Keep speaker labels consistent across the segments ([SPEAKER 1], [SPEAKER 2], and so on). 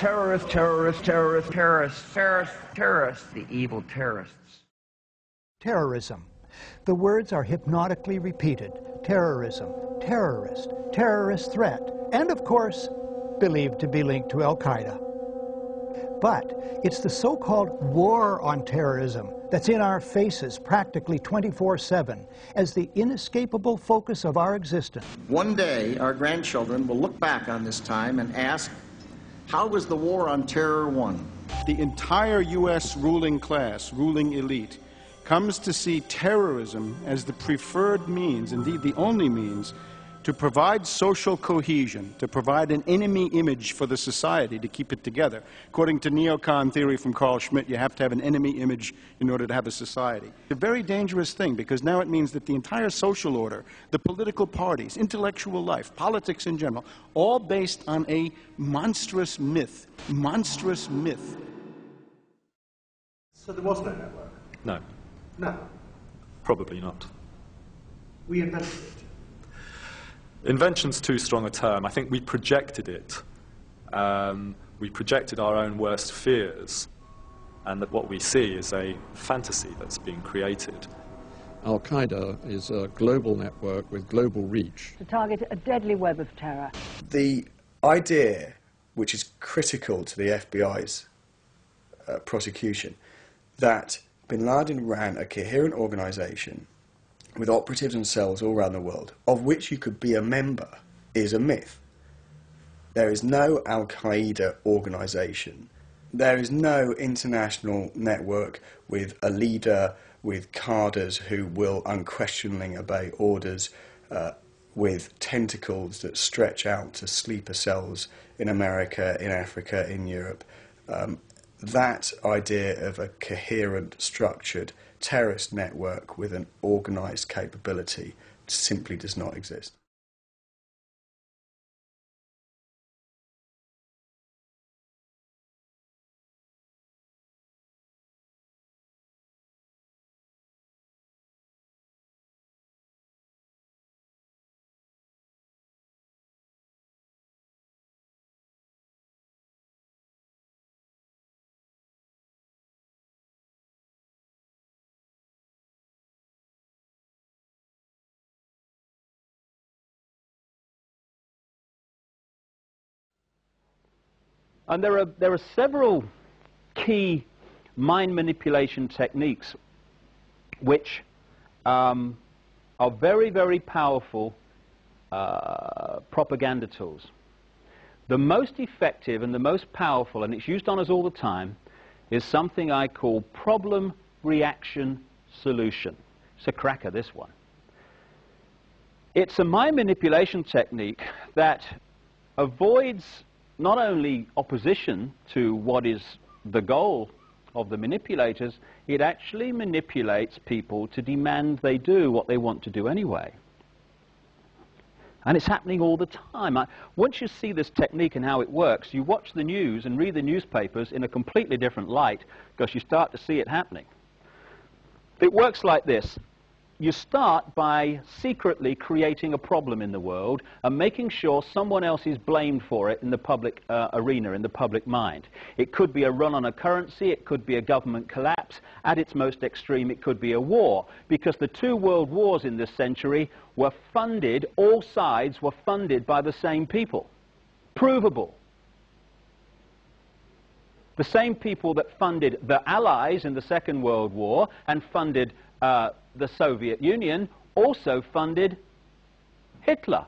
[SPEAKER 1] terrorists, terrorists, terrorists, terrorists, terrorists, terrorists, the evil terrorists.
[SPEAKER 2] Terrorism. The words are hypnotically repeated. Terrorism, terrorist, terrorist threat, and of course, believed to be linked to Al-Qaeda. But it's the so-called war on terrorism that's in our faces practically 24/7 as the inescapable focus of our existence.
[SPEAKER 3] One day, our grandchildren will look back on this time and ask, how was the war on terror won?
[SPEAKER 4] The entire U.S. ruling class, ruling elite, comes to see terrorism as the preferred means, indeed the only means, to provide social cohesion, to provide an enemy image for the society to keep it together. According to neocon theory from Carl Schmitt, you have to have an enemy image in order to have a society. A very dangerous thing, because now it means that the entire social order, the political parties, intellectual life, politics in general, all based on a monstrous myth. Monstrous myth.
[SPEAKER 5] So there was no network?
[SPEAKER 6] No.
[SPEAKER 5] No.
[SPEAKER 6] Probably not.
[SPEAKER 5] We invented it.
[SPEAKER 6] Invention's too strong a term. I think we projected it. We projected our own worst fears, and that what we see is a fantasy that's being created.
[SPEAKER 7] Al-Qaeda is a global network with global reach.
[SPEAKER 8] To target a deadly web of terror.
[SPEAKER 9] The idea, which is critical to the FBI's prosecution, that bin Laden ran a coherent organization with operatives and cells all around the world, of which you could be a member, is a myth. There is no Al-Qaeda organization. There is no international network with a leader, with cadres who will unquestioningly obey orders, with tentacles that stretch out to sleeper cells in America, in Africa, in Europe. That idea of a coherent, structured terrorist network with an organized capability simply does not exist.
[SPEAKER 10] And there are several key mind manipulation techniques which are very, very powerful propaganda tools. The most effective and the most powerful, and it's used on us all the time, is something I call problem, reaction, solution. It's a cracker, this one. It's a mind manipulation technique that avoids not only opposition to what is the goal of the manipulators, it actually manipulates people to demand they do what they want to do anyway. And it's happening all the time. Once you see this technique and how it works, you watch the news and read the newspapers in a completely different light, because you start to see it happening. It works like this. You start by secretly creating a problem in the world and making sure someone else is blamed for it in the public arena, in the public mind. It could be a run on a currency, it could be a government collapse. At its most extreme, it could be a war, because the two world wars in this century were funded, all sides were funded by the same people. Provable. The same people that funded the Allies in the Second World War and funded the Soviet Union also funded Hitler.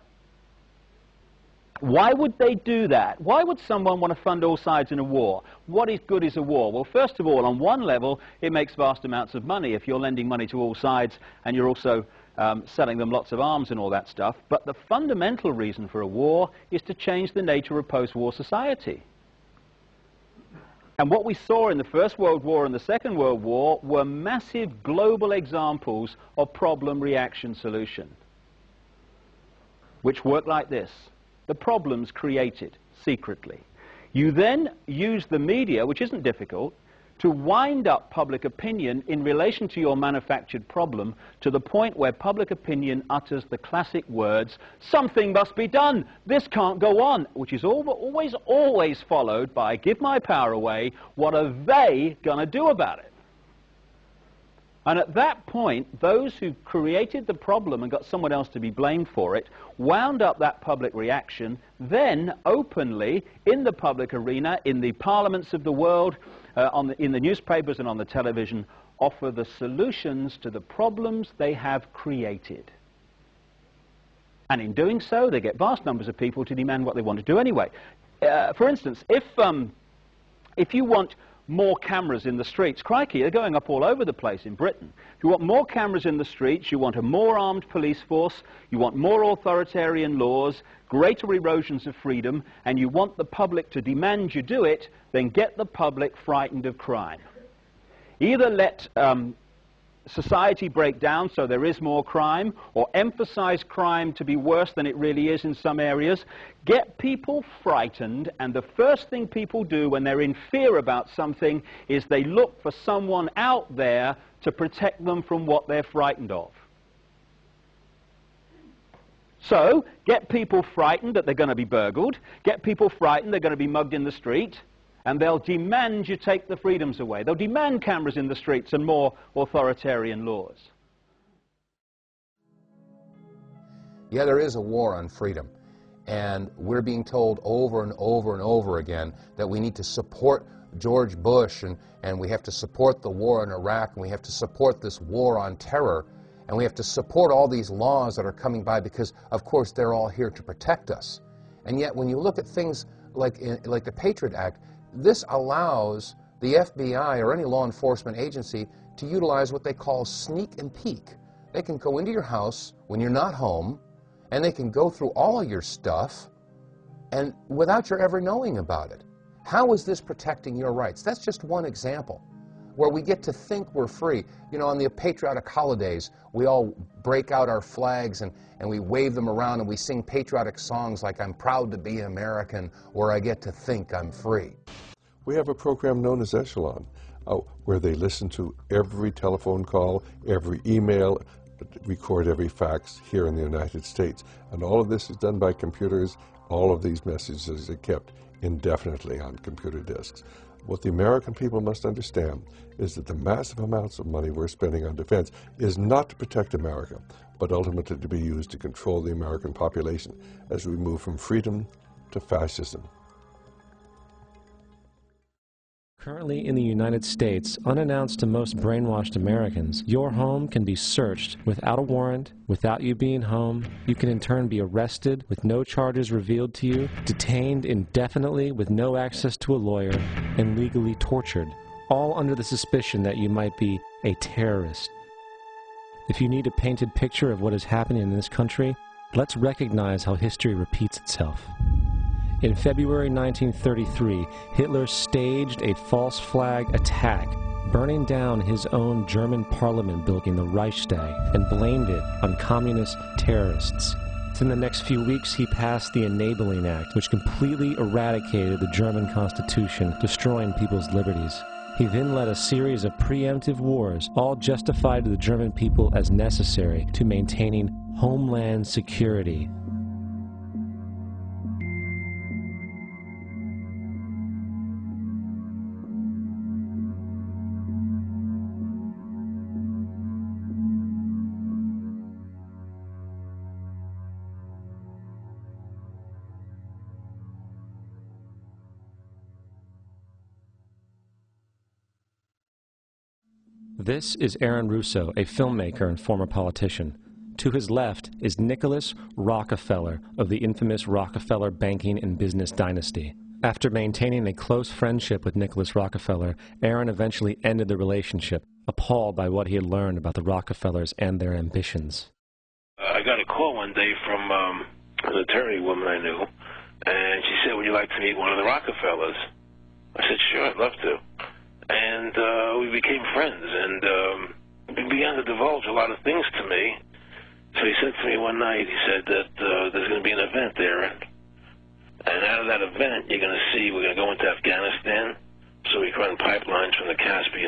[SPEAKER 10] Why would they do that? Why would someone want to fund all sides in a war? What is good is a war? Well, first of all, on one level, it makes vast amounts of money if you're lending money to all sides and you're also selling them lots of arms and all that stuff. But the fundamental reason for a war is to change the nature of post-war society. And what we saw in the First World War and the Second World War were massive global examples of problem, reaction, solution, which work like this. The problem's created secretly. You then use the media, which isn't difficult, to wind up public opinion in relation to your manufactured problem to the point where public opinion utters the classic words, something must be done, this can't go on, which is always followed by, give my power away, what are they going to do about it? And at that point, those who created the problem and got someone else to be blamed for it wound up that public reaction, then openly, in the public arena, in the parliaments of the world, in the newspapers and on the television, offer the solutions to the problems they have created. And in doing so, they get vast numbers of people to demand what they want to do anyway. For instance, if you want more cameras in the streets, crikey, they're going up all over the place in Britain. If you want more cameras in the streets, you want a more armed police force, you want more authoritarian laws, greater erosions of freedom, and you want the public to demand you do it, then get the public frightened of crime. Either let society break down so there is more crime, or emphasize crime to be worse than it really is in some areas. Get people frightened, and the first thing people do when they're in fear about something is they look for someone out there to protect them from what they're frightened of. So, get people frightened that they're going to be burgled, get people frightened they're going to be mugged in the street, and they'll demand you take the freedoms away. They'll demand cameras in the streets and more authoritarian laws.
[SPEAKER 11] Yeah, there is a war on freedom. And we're being told over and over and over again that we need to support George Bush, and we have to support the war in Iraq, and we have to support this war on terror, and we have to support all these laws that are coming by because, of course, they're all here to protect us. And yet, when you look at things like the Patriot Act, this allows the FBI or any law enforcement agency to utilize what they call sneak and peek. They can go into your house when you're not home, and they can go through all of your stuff and without your ever knowing about it. How is this protecting your rights? That's just one example where we get to think we're free. You know, on the patriotic holidays, we all break out our flags and we wave them around and we sing patriotic songs like I'm proud to be American or I get to think I'm free.
[SPEAKER 12] We have a program known as Echelon, where they listen to every telephone call, every email, record every fax here in the United States. And all of this is done by computers. All of these messages are kept indefinitely on computer disks. What the American people must understand is that the massive amounts of money we're spending on defense is not to protect America, but ultimately to be used to control the American population as we move from freedom to fascism.
[SPEAKER 13] Currently in the United States, unannounced to most brainwashed Americans, your home can be searched without a warrant, without you being home. You can in turn be arrested with no charges revealed to you, detained indefinitely with no access to a lawyer, and legally tortured, all under the suspicion that you might be a terrorist. If you need a painted picture of what is happening in this country, let's recognize how history repeats itself. In February 1933, Hitler staged a false flag attack, burning down his own German parliament building, the Reichstag, and blamed it on communist terrorists. In the next few weeks, he passed the Enabling Act, which completely eradicated the German Constitution, destroying people's liberties. He then led a series of preemptive wars, all justified to the German people as necessary to maintaining homeland security. This is Aaron Russo, a filmmaker and former politician. To his left is Nicholas Rockefeller of the infamous Rockefeller banking and business dynasty. After maintaining a close friendship with Nicholas Rockefeller, Aaron eventually ended the relationship, appalled by what he had learned about the Rockefellers and their ambitions.
[SPEAKER 14] I got a call one day from an attorney woman I knew, and she said, would you like to meet one of the Rockefellers? I said, sure, I'd love to. And we became friends, and he began to divulge a lot of things to me. So he said to me one night, he said that there's going to be an event there, and out of that event, you're going to see we're going to go into Afghanistan. So so we could run pipelines from the Caspian